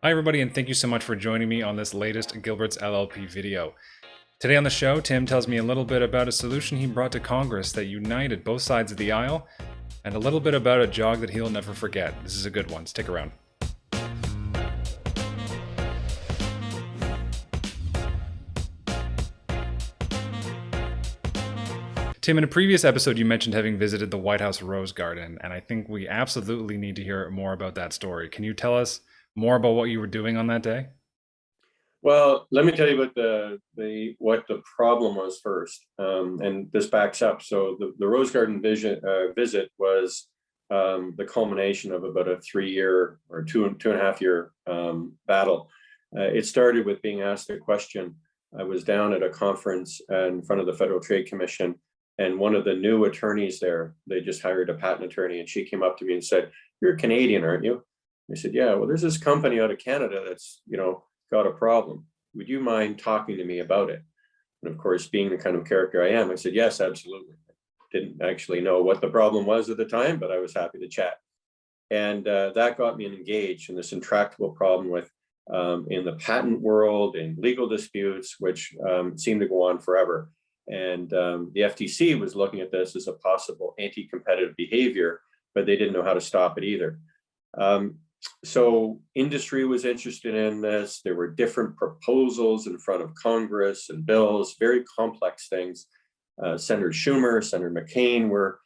Hi everybody, and thank you so much for joining me on this latest Gilbert's LLP video. Today on the show, Tim tells me a little bit about a solution he brought to Congress that united both sides of the aisle, and a little bit about a jog that he'll never forget. This is a good one. Stick around. Tim, in a previous episode, you mentioned having visited the White House Rose Garden, and I think we absolutely need to hear more about that story. Can you tell us more about what you were doing on that day? Well, let me tell you about the what the problem was first, and this backs up. So the Rose Garden visit was the culmination of about a 3 year or two and a half year battle. It started with being asked a question. I was down at a conference in front of the Federal Trade Commission, and one of the new attorneys there, they just hired a patent attorney, and she came up to me and said, "You're Canadian, aren't you?" I said, "Yeah." "Well, there's this company out of Canada that's got a problem. Would you mind talking to me about it?" And of course, being the kind of character I am, I said, "Yes, absolutely." Didn't actually know what the problem was at the time, but I was happy to chat. And that got me engaged in this intractable problem with in the patent world, in legal disputes, which seemed to go on forever. And the FTC was looking at this as a possible anti-competitive behavior, but they didn't know how to stop it either. Um, so industry was interested in this. There were different proposals in front of Congress and bills, very complex things. Senator Schumer, Senator McCain were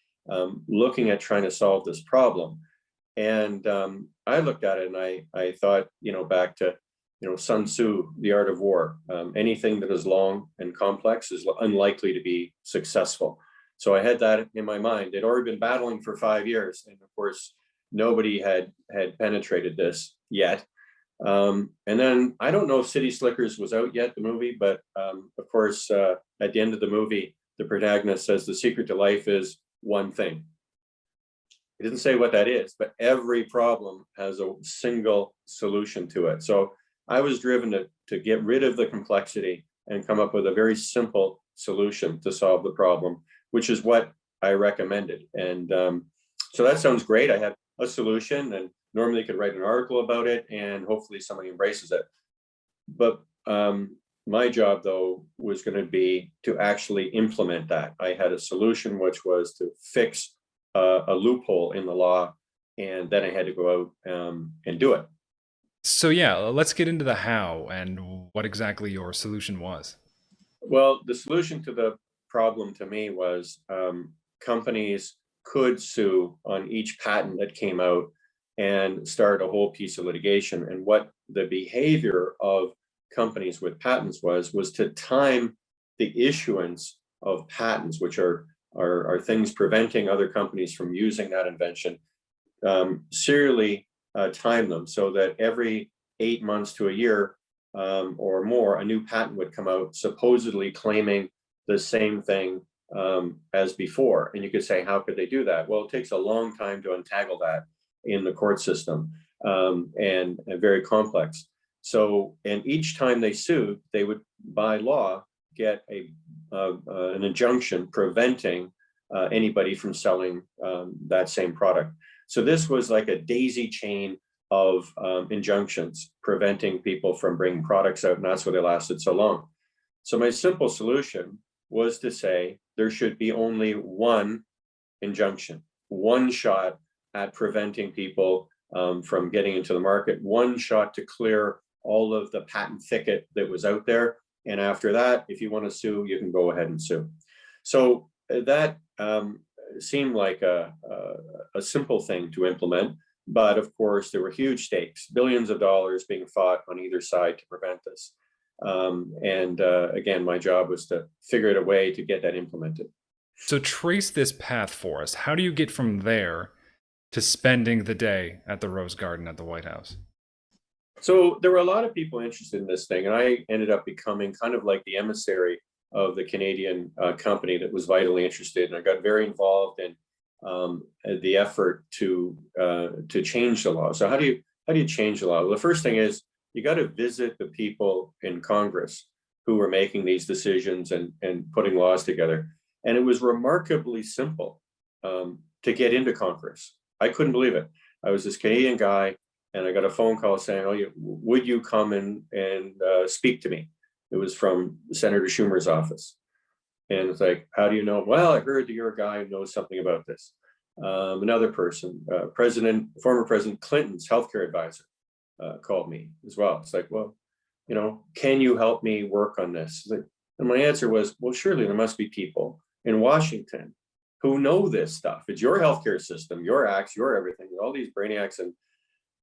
looking at trying to solve this problem. And I looked at it and I thought, back to, Sun Tzu, The Art of War. Anything that is long and complex is unlikely to be successful. So I had that in my mind. They'd already been battling for 5 years. And of course, nobody had penetrated this yet. And then I don't know if City Slickers was out yet, the movie, but of course, at the end of the movie, the protagonist says the secret to life is one thing. He didn't say what that is, but every problem has a single solution to it. So I was driven to get rid of the complexity and come up with a very simple solution to solve the problem, which is what I recommended. And so that sounds great. I had a solution, and normally you could write an article about it and hopefully somebody embraces it. But my job, though, was going to be to actually implement that. I had a solution, which was to fix a loophole in the law, and then I had to go out and do it. So yeah, let's get into the how and what exactly your solution was. Well, the solution to the problem to me was companies could sue on each patent that came out and start a whole piece of litigation. And what the behavior of companies with patents was to time the issuance of patents, which are things preventing other companies from using that invention, serially time them so that every 8 months to a year or more, a new patent would come out supposedly claiming the same thing as before. And you could say, how could they do that? Well, it takes a long time to untangle that in the court system, and very complex. So, and each time they sued, they would, by law, get an injunction preventing anybody from selling that same product. So this was like a daisy chain of injunctions preventing people from bringing products out, and that's why they lasted so long. So my simple solution was to say there should be only one injunction, one shot at preventing people from getting into the market, one shot to clear all of the patent thicket that was out there. And after that, if you want to sue, you can go ahead and sue. So that seemed like a simple thing to implement. But of course, there were huge stakes, billions of dollars being fought on either side to prevent this. Again, my job was to figure out a way to get that implemented. So trace this path for us. How do you get from there to spending the day at the Rose Garden at the White House? So there were a lot of people interested in this thing, and I ended up becoming kind of like the emissary of the Canadian company that was vitally interested. And I got very involved in the effort to change the law. So how do you change the law? Well, the first thing is you got to visit the people in Congress who were making these decisions and putting laws together. And it was remarkably simple to get into Congress. I couldn't believe it. I was this Canadian guy. and I got a phone call saying, "Oh, would you come and speak to me?" It was from Senator Schumer's office, and it's like, "How do you know?" "Well, I heard that you're a guy who knows something about this." Another person, former President Clinton's healthcare advisor, called me as well. It's like, "Well, can you help me work on this?" And my answer was, "Well, surely there must be people in Washington who know this stuff. It's your healthcare system, your acts, your everything, all these brainiacs and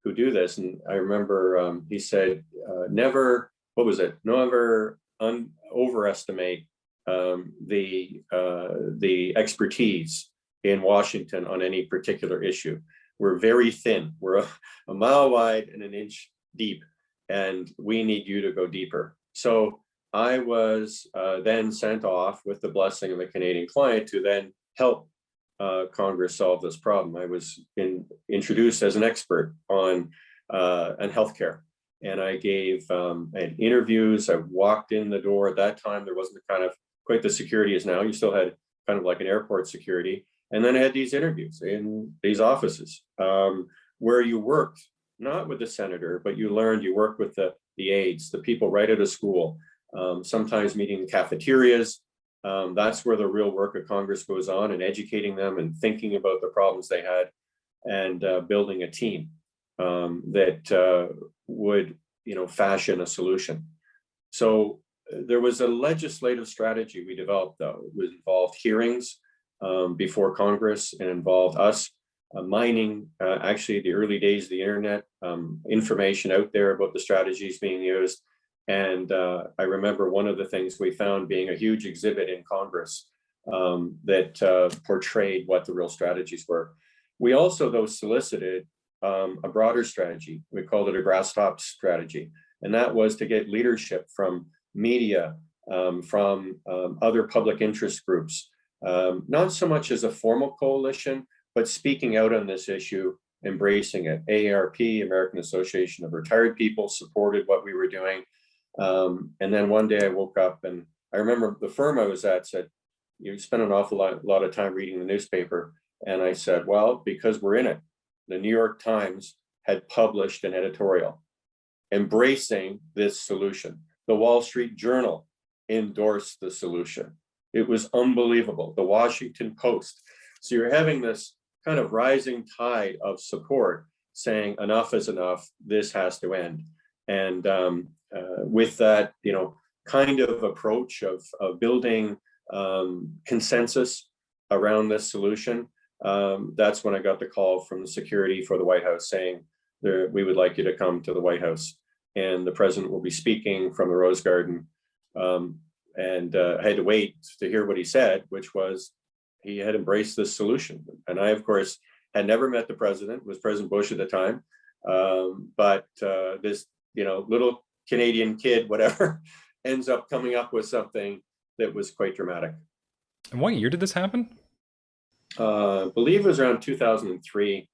who do this." And I remember he said, "Never, what was it? Never overestimate the expertise in Washington on any particular issue. We're very thin. We're a mile wide and an inch deep, and we need you to go deeper." So I was then sent off with the blessing of a Canadian client to then help Congress solve this problem. I was introduced as an expert on healthcare, and I gave interviews. I walked in the door. At that time, there wasn't the kind of quite the security as now. You still had kind of like an airport security. And then I had these interviews in these offices where you worked, not with the senator, but you worked with the aides, the people right out of school, sometimes meeting in cafeterias. That's where the real work of Congress goes on, and educating them and thinking about the problems they had, and building a team that would, fashion a solution. So there was a legislative strategy we developed, though. It involved hearings before Congress, and involved us mining, actually the early days of the internet, information out there about the strategies being used. And I remember one of the things we found being a huge exhibit in Congress that portrayed what the real strategies were. We also, though, solicited a broader strategy. We called it a grass top strategy. And that was to get leadership from media, from other public interest groups, not so much as a formal coalition, but speaking out on this issue, embracing it. AARP, American Association of Retired People, supported what we were doing. And then one day I woke up, and I remember the firm I was at said, "You spend an awful lot of time reading the newspaper." And I said, "Well, because we're in it." The New York Times had published an editorial embracing this solution. The Wall Street Journal endorsed the solution. It was unbelievable. The Washington Post. So you're having this kind of rising tide of support saying enough is enough, this has to end. And with that, kind of approach of building consensus around this solution, that's when I got the call from the security for the White House saying, "We would like you to come to the White House, and the president will be speaking from the Rose Garden." And I had to wait to hear what he said, which was he had embraced this solution. And I, of course, had never met the president, was President Bush at the time. But this, little Canadian kid, whatever, ends up coming up with something that was quite dramatic. And what year did this happen? I believe it was around 2003,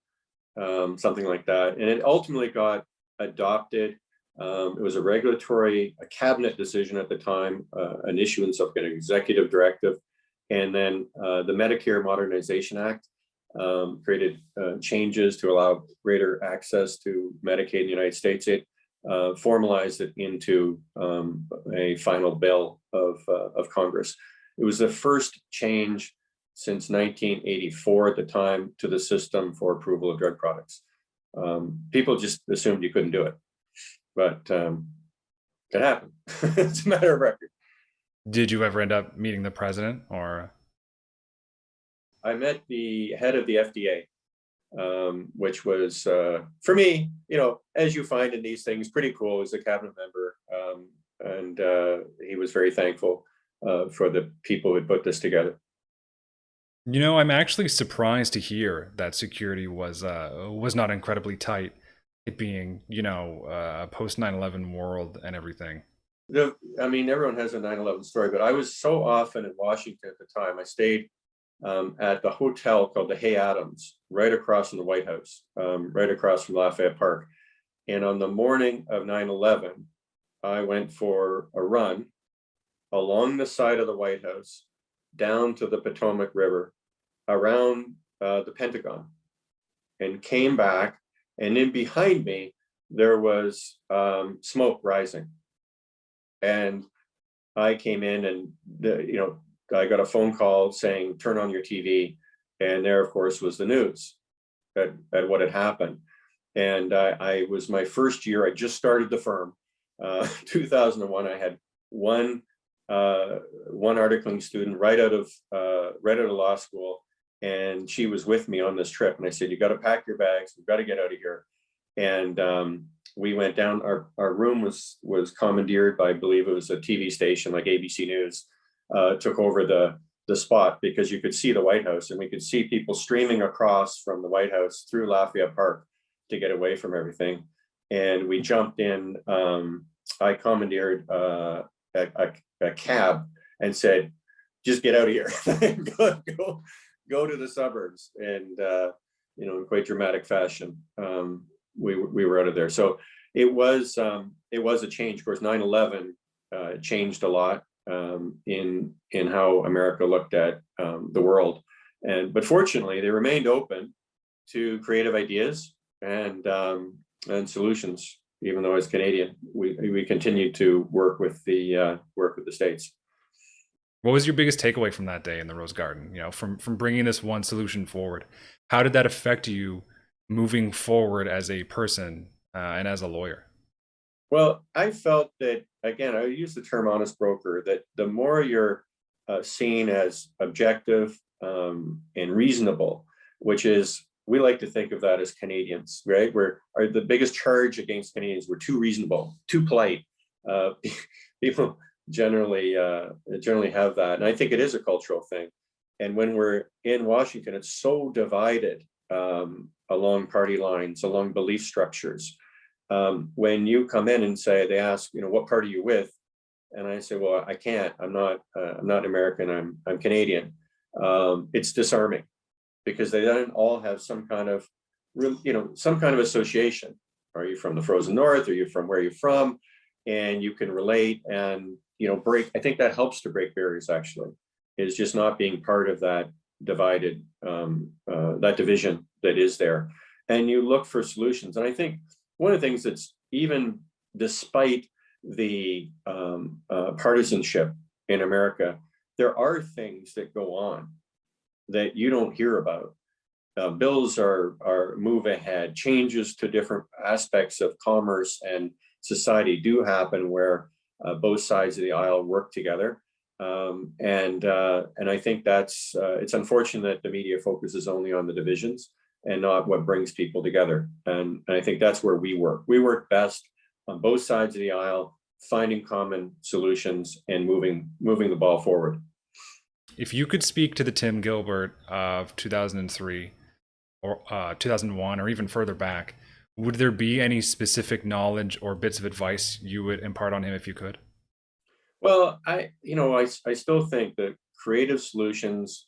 something like that. And it ultimately got adopted. It was a cabinet decision at the time, an issuance of an executive directive. And then the Medicare Modernization Act created changes to allow greater access to Medicaid in the United States. It formalized it into a final bill of Congress. It was the first change since 1984 at the time to the system for approval of drug products. People just assumed you couldn't do it, but it happened. It's a matter of record. Did you ever end up meeting the president, or? I met the head of the FDA, which was, for me, as you find in these things, pretty cool. As a cabinet member, and he was very thankful for the people who put this together. I'm actually surprised to hear that security was not incredibly tight, it being, a post 9/11 world and everything. Everyone has a 9/11 story, but I was so often in Washington at the time. I stayed at the hotel called the Hay Adams, right across from the White House, right across from Lafayette Park. And on the morning of 9/11, I went for a run along the side of the White House, down to the Potomac River, around the Pentagon, and came back And in behind me, there was smoke rising. And I came in and, I got a phone call saying, turn on your TV. And there, of course, was the news at what had happened. And I was my first year, I just started the firm, 2001. I had one articling student right out of law school, and she was with me on this trip. And I said, you got to pack your bags, we've got to get out of here. And we went down. Our room was commandeered by, I believe it was a TV station like ABC News, took over the spot because you could see the White House, and we could see people streaming across from the White House through Lafayette Park to get away from everything. And we jumped in. I commandeered a cab and said, just get out of here. go to the suburbs. And in quite dramatic fashion, we were out of there. So it was a change. Of course, 9/11 changed a lot in how America looked at the world. But fortunately, they remained open to creative ideas and solutions. Even though as Canadian, we continued to work with the states. What was your biggest takeaway from that day in the Rose Garden? From bringing this one solution forward, how did that affect you moving forward as a person and as a lawyer? Well, I felt that, again, I use the term honest broker, that the more you're seen as objective and reasonable, which is, we like to think of that as Canadians, right? The biggest charge against Canadians, we're too reasonable, too polite. People generally have that. And I think it is a cultural thing. And when we're in Washington, it's so divided along party lines, along belief structures. When you come in and say, they ask, what party are you with? And I say, well, I can't, I'm not American, I'm Canadian. It's disarming, because they don't all have some kind of association. Are you from the frozen north? Are you from where you're from? And you can relate and, I think that helps to break barriers, actually, is just not being part of that divided, that division that is there. And you look for solutions. And I think one of the things that's, even despite the partisanship in America, there are things that go on that you don't hear about. Bills are move ahead, changes to different aspects of commerce and society do happen where both sides of the aisle work together. And I think that's, it's unfortunate that the media focuses only on the divisions and not what brings people together. And I think that's where we work. We work best on both sides of the aisle, finding common solutions and moving the ball forward. If you could speak to the Tim Gilbert of 2003 or 2001 or even further back, would there be any specific knowledge or bits of advice you would impart on him if you could? Well, I still think that creative solutions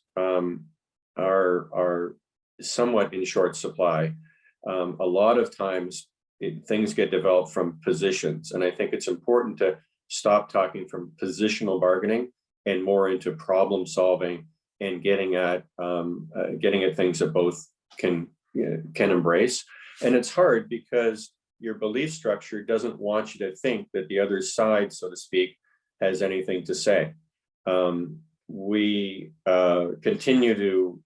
are somewhat in short supply. A lot of times things get developed from positions, and I think it's important to stop talking from positional bargaining and more into problem solving and getting at things that both can embrace. And it's hard because your belief structure doesn't want you to think that the other side, so to speak, has anything to say. We continue to,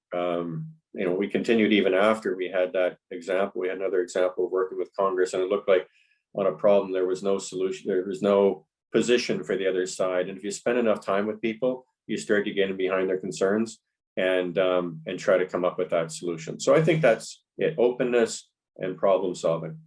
we continued even after we had that example. We had another example of working with Congress, and it looked like on a problem there was no solution, there was no position for the other side. And if you spend enough time with people, you start to get in behind their concerns and try to come up with that solution. So I think that's it: openness and problem solving.